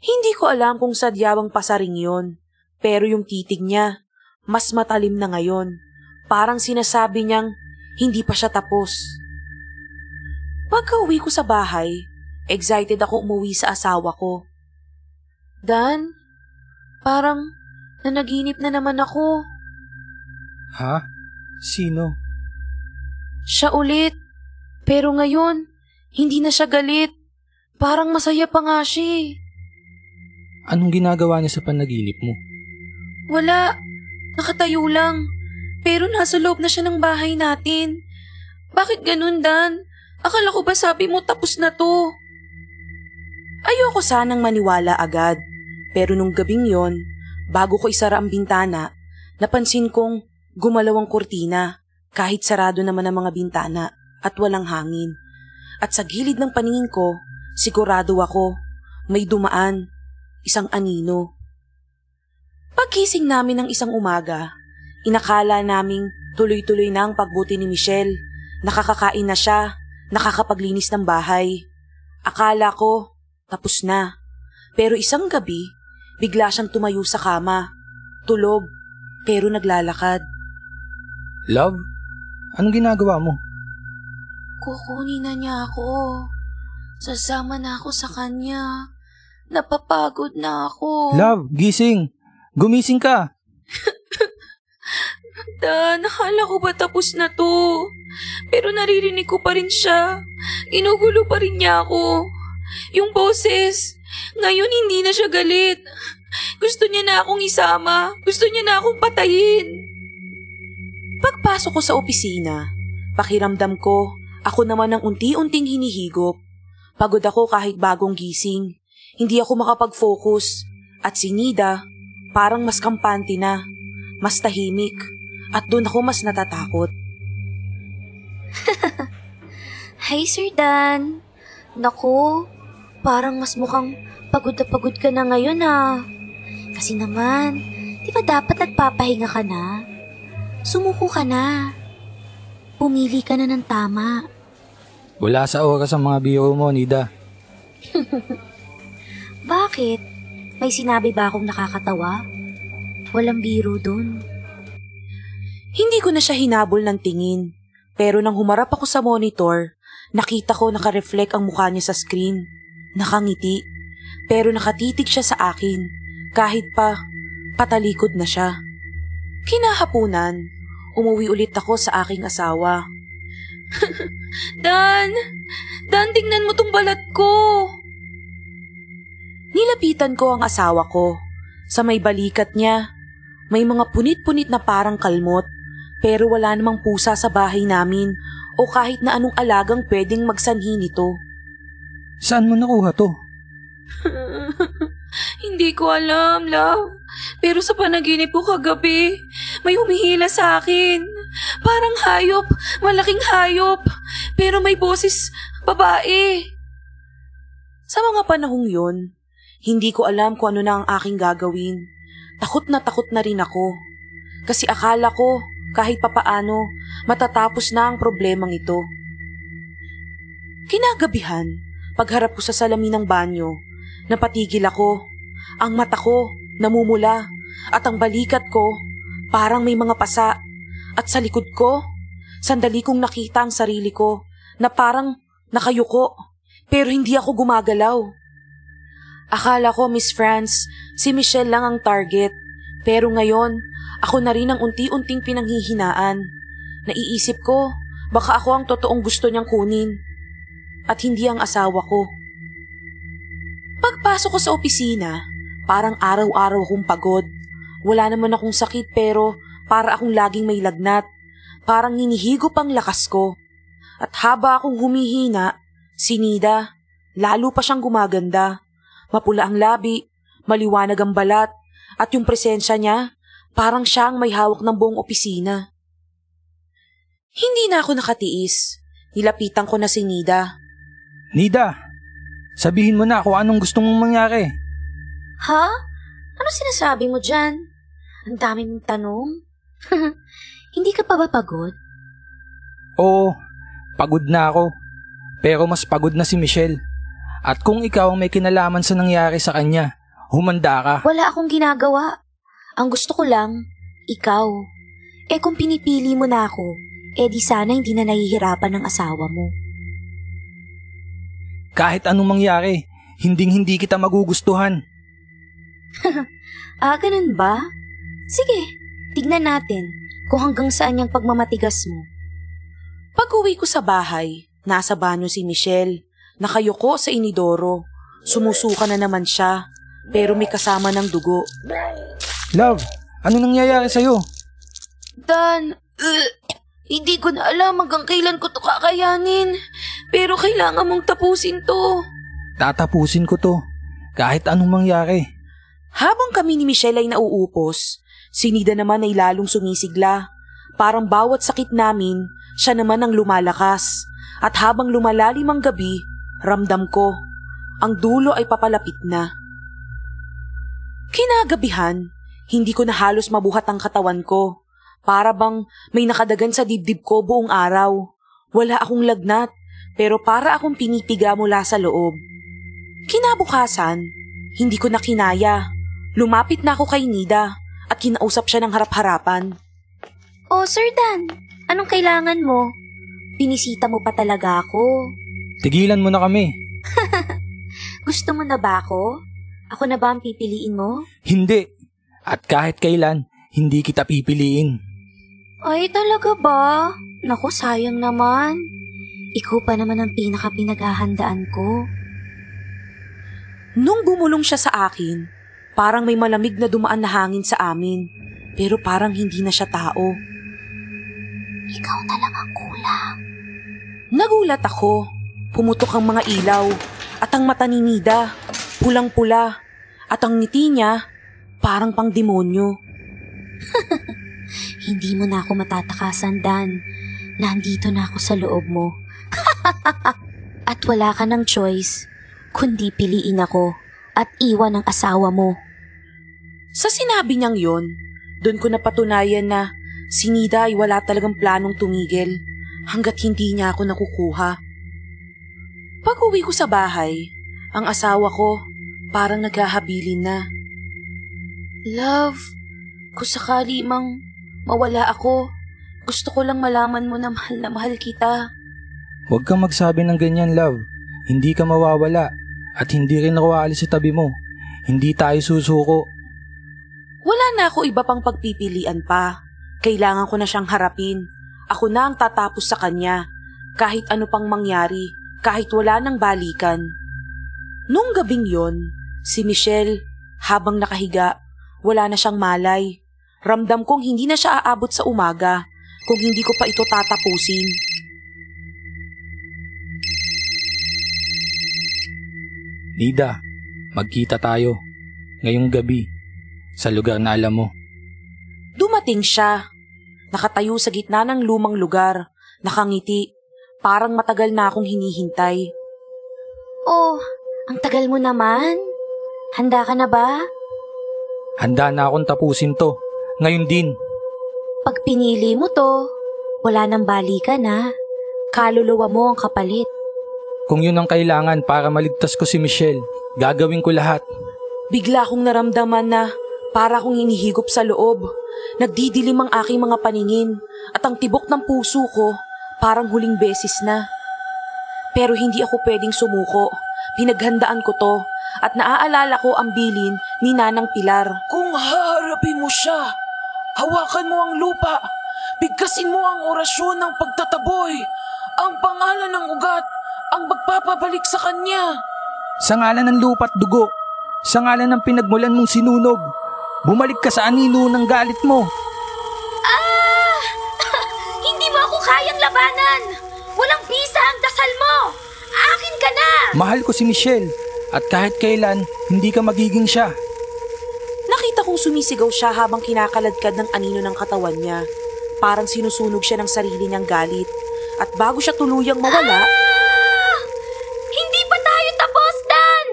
[SPEAKER 1] Hindi ko alam kung sadyawang pasaring yon, pero yung titig niya, mas matalim na ngayon. Parang sinasabi niyang hindi pa siya tapos. Pagka-uwi ko sa bahay, excited ako umuwi sa asawa ko.
[SPEAKER 3] Dan, parang nanaginip na naman ako.
[SPEAKER 2] Ha? Sino?
[SPEAKER 3] Siya ulit. Pero ngayon, hindi na siya galit. Parang masaya pa nga siya.
[SPEAKER 2] Anong ginagawa niya sa panaginip mo?
[SPEAKER 3] Wala. Nakatayo lang. Pero nasa loob na siya ng bahay natin. Bakit ganun, Dan? Akala ko ba sabi mo tapos na to?
[SPEAKER 1] Ayoko sanang maniwala agad. Pero nung gabing yon, bago ko isara ang bintana, napansin kong gumalaw ang kurtina kahit sarado naman ang mga bintana at walang hangin. At sa gilid ng paningin ko, sigurado ako, may dumaan, isang anino. Pagkising namin ng isang umaga, inakala naming tuloy-tuloy na ang pagbuti ni Michelle. Nakakakain na siya, nakakapaglinis ng bahay. Akala ko, tapos na. Pero isang gabi, bigla siyang tumayo sa kama. Tulog, pero naglalakad.
[SPEAKER 2] Love? Anong ginagawa mo?
[SPEAKER 3] Kukunin na niya ako. Sasama na ako sa kanya. Napapagod na ako.
[SPEAKER 2] Love, gising! Gumising ka!
[SPEAKER 3] Dan, nakala ko ba tapos na to? Pero naririnig ko pa rin siya. Ginugulo pa rin niya ako. Yung boses, ngayon hindi na siya galit. Gusto niya na akong isama. Gusto niya na akong patayin.
[SPEAKER 1] Pagpasok ko sa opisina, pakiramdam ko, ako naman ang unti-unting hinihigop. Pagod ako kahit bagong gising. Hindi ako makapag-focus. At si Nida, parang mas kampante na, mas tahimik. At doon ako mas natatakot.
[SPEAKER 4] Hi, Sir Dan. Naku, parang mas mukhang pagod na pagod ka na ngayon ah. Kasi naman, di ba dapat nagpapahinga ka na? Sumuko ka na. Pumili ka na ng tama.
[SPEAKER 2] Wala sa oras ang mga biro mo, Nida.
[SPEAKER 4] Bakit? May sinabi ba akong nakakatawa? Walang biro dun.
[SPEAKER 1] Hindi ko na siya hinabol ng tingin. Pero nang humarap ako sa monitor, nakita ko naka-reflect ang mukha niya sa screen. Nakangiti, pero nakatitig siya sa akin kahit pa patalikod na siya. Kinahapunan, umuwi ulit ako sa aking asawa.
[SPEAKER 3] Dan, tingnan mo tong balat ko.
[SPEAKER 1] Nilapitan ko ang asawa ko. Sa may balikat niya, may mga punit-punit na parang kalmot, pero wala namang pusa sa bahay namin o kahit na anong alagang pwedeng magsanhi nito.
[SPEAKER 2] Saan mo nakuha to?
[SPEAKER 3] Hindi ko alam, love. Pero sa panaginip ko kagabi, may humihila sa akin. Parang hayop, malaking hayop. Pero may boses babae.
[SPEAKER 1] Sa mga panahong yun, hindi ko alam kung ano na ang aking gagawin. Takot na rin ako. Kasi akala ko, kahit papaano, matatapos na ang problemang ito. Kinagabihan, pagharap ko sa salamin ng banyo, napatigil ako. Ang mata ko, namumula, at ang balikat ko, parang may mga pasa. At sa likod ko, sandali kong nakita ang sarili ko na parang nakayuko, pero hindi ako gumagalaw. Akala ko, Miss France, si Michelle lang ang target, pero ngayon, ako na rin ang unti-unting pinanghihinaan. Naiisip ko, baka ako ang totoong gusto niyang kunin, at hindi ang asawa ko. Pagpasok ko sa opisina, parang araw-araw akong pagod. Wala naman akong sakit pero para akong laging may lagnat. Parang hinihigop ang lakas ko. At haba akong humihina, si Nida, lalo pa siyang gumaganda. Mapula ang labi, maliwanag ang balat, at yung presensya niya, parang siya ang may hawak ng buong opisina. Hindi na ako nakatiis. Nilapitan ko na si Nida.
[SPEAKER 2] Nida, sabihin mo na kung anong gusto mong mangyari.
[SPEAKER 4] Ha? Ano sinasabi mo dyan? Ang dami mong tanong. Hindi ka pa ba pagod?
[SPEAKER 2] Oo, pagod na ako. Pero mas pagod na si Michelle. At kung ikaw ang may kinalaman sa nangyari sa kanya, humanda ka.
[SPEAKER 4] Wala akong ginagawa. Ang gusto ko lang, ikaw. Kung pinipili mo na ako, di sana hindi na nahihirapan ng asawa mo.
[SPEAKER 2] Kahit anong mangyari, hinding-hindi kita magugustuhan.
[SPEAKER 4] Ganun ba? Sige, tignan natin kung hanggang saan yung pagmamatigas mo.
[SPEAKER 1] Pag-uwi ko sa bahay, nasa banyo si Michelle. Nakayuko sa inidoro. Sumusuka na naman siya, pero may kasama ng dugo.
[SPEAKER 2] Love, ano nangyayari sa'yo?
[SPEAKER 3] Dan, hindi ko na alam hanggang kailan ko to kakayanin. Pero kailangan mong tapusin to.
[SPEAKER 2] Tatapusin ko to, kahit anong mangyari.
[SPEAKER 1] Habang kami ni Michelle ay nauupos, si Nida naman ay lalong sumisigla. Parang bawat sakit namin, siya naman ang lumalakas. At habang lumalalim ang gabi, ramdam ko, ang dulo ay papalapit na. Kinagabihan, hindi ko na halos mabuhat ang katawan ko. Para bang may nakadagan sa dibdib ko buong araw. Wala akong lagnat, pero para akong pinipiga mula sa loob. Kinabukasan, hindi ko na kinaya. Lumapit na ako kay Nida at kinausap siya ng harap-harapan.
[SPEAKER 4] Oh, Sir Dan, anong kailangan mo? Binisita mo pa talaga ako.
[SPEAKER 2] Tigilan mo na kami.
[SPEAKER 4] Gusto mo na ba ako? Ako na ba ang pipiliin mo?
[SPEAKER 2] Hindi. At kahit kailan, hindi kita pipiliin.
[SPEAKER 4] Ay, talaga ba? Naku, sayang naman. Ikaw pa naman ang pinaka-pinaghahandaan ko.
[SPEAKER 1] Nung bumulong siya sa akin, parang may malamig na dumaan na hangin sa amin. Pero parang hindi na siya tao.
[SPEAKER 4] Ikaw na lang ang kulang.
[SPEAKER 1] Nagulat ako. Pumutok ang mga ilaw at ang mata ni Nida, pulang-pula, at ang ngiti niya, parang pang demonyo.
[SPEAKER 4] Hindi mo na ako matatakasan, Dan. Nandito na ako sa loob mo. At wala ka ng choice, kundi piliin ako at iwan ang asawa mo.
[SPEAKER 1] Sa sinabi niyang yon, doon ko napatunayan na si Nida ay wala talagang planong tumigil hanggat hindi niya ako nakukuha. Pag-uwi ko sa bahay, ang asawa ko parang naghahabilin na. Love, kung sakali mang mawala ako,
[SPEAKER 4] Gusto ko lang malaman mo na mahal kita.
[SPEAKER 2] Huwag kang magsabi ng ganyan, love. Hindi ka mawawala at hindi rin ako aalis sa tabi mo. Hindi tayo susuko.
[SPEAKER 1] Wala na ako iba pang pagpipilian pa. Kailangan ko na siyang harapin. Ako na ang tatapos sa kanya. Kahit ano pang mangyari, kahit wala nang balikan. Nung gabing yon, si Michelle, habang nakahiga, wala na siyang malay. Ramdam kong hindi na siya aabot sa umaga kung hindi ko pa ito tatapusin.
[SPEAKER 2] Nida, magkita tayo. Ngayong gabi, sa lugar na alam mo.
[SPEAKER 1] Dumating siya. Nakatayo sa gitna ng lumang lugar, nakangiti, parang matagal na akong hinihintay.
[SPEAKER 4] Oh, ang tagal mo naman. Handa ka na ba?
[SPEAKER 2] Handa na akong tapusin to. Ngayon din.
[SPEAKER 4] Pag pinili mo to, wala nang balikan na. Kaluluwa mo ang kapalit.
[SPEAKER 2] Kung yun ang kailangan para maligtas ko si Michelle, gagawin ko lahat.
[SPEAKER 1] Bigla akong naramdaman na para akong hinihigop sa loob. Nagdidilim ang aking mga paningin at ang tibok ng puso ko parang huling beses na. Pero hindi ako pwedeng sumuko. Pinaghandaan ko to at naaalala ko ang bilin ni Nanang Pilar.
[SPEAKER 6] Kung haharapin mo siya, hawakan mo ang lupa, bigkasin mo ang orasyon ng pagtataboy, ang pangalan ng ugat, ang magpapabalik sa kanya.
[SPEAKER 2] Sa ngalan ng lupa't dugo, sa ngalan ng pinagmulan mong sinunog, bumalik ka sa anino ng galit mo.
[SPEAKER 4] Hindi mo ako kayang labanan! Walang bisa ang dasal mo! Akin ka na!
[SPEAKER 2] Mahal ko si Michelle at kahit kailan, hindi ka magiging siya.
[SPEAKER 1] Nakita kong sumisigaw siya habang kinakaladkad ng anino ng katawan niya. Parang sinusunog siya ng sarili niyang galit. At bago siya tuluyang mawala,
[SPEAKER 4] Hindi pa tayo tapos, Dan!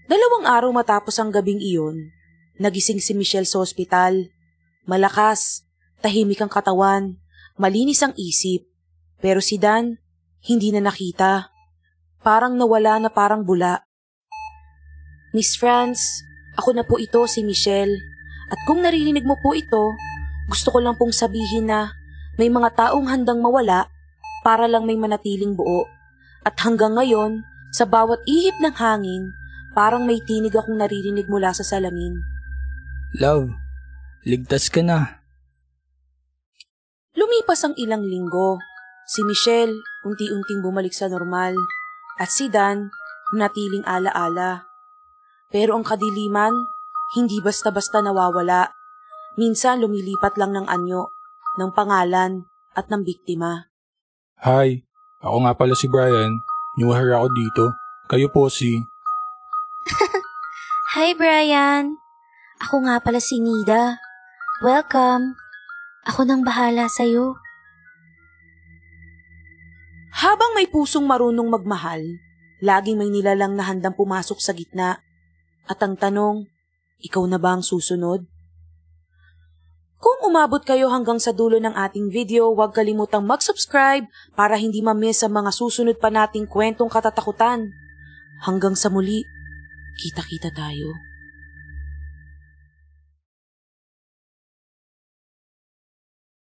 [SPEAKER 1] Dalawang araw matapos ang gabing iyon, nagising si Michelle sa ospital. Malakas, tahimik ang katawan, malinis ang isip. Pero si Dan, hindi na nakita. Parang nawala na parang bula. Miss Franz, ako na po ito si Michelle. At kung naririnig mo po ito, gusto ko lang pong sabihin na may mga taong handang mawala para lang may manatiling buo. At hanggang ngayon, sa bawat ihip ng hangin, parang may tinig akong naririnig mula sa salamin.
[SPEAKER 2] Love, ligtas ka na.
[SPEAKER 1] Lumipas ang ilang linggo. Si Michelle unti-unting bumalik sa normal at si Dan natiling ala-ala. Pero ang kadiliman, hindi basta-basta nawawala. Minsan lumilipat lang ng anyo, ng pangalan at ng biktima.
[SPEAKER 5] Hi, ako nga pala si Brian. New hire ako dito. Kayo po si...
[SPEAKER 4] Hi, Brian. Ako nga pala si Nida. Welcome. Ako nang bahala sa'yo.
[SPEAKER 1] Habang may pusong marunong magmahal, laging may nilalang na handang pumasok sa gitna. At ang tanong, ikaw na ba ang susunod? Kung umabot kayo hanggang sa dulo ng ating video, huwag kalimutang mag-subscribe para hindi ma-miss ang mga susunod pa nating kwentong katatakutan. Hanggang sa muli, kita-kita tayo.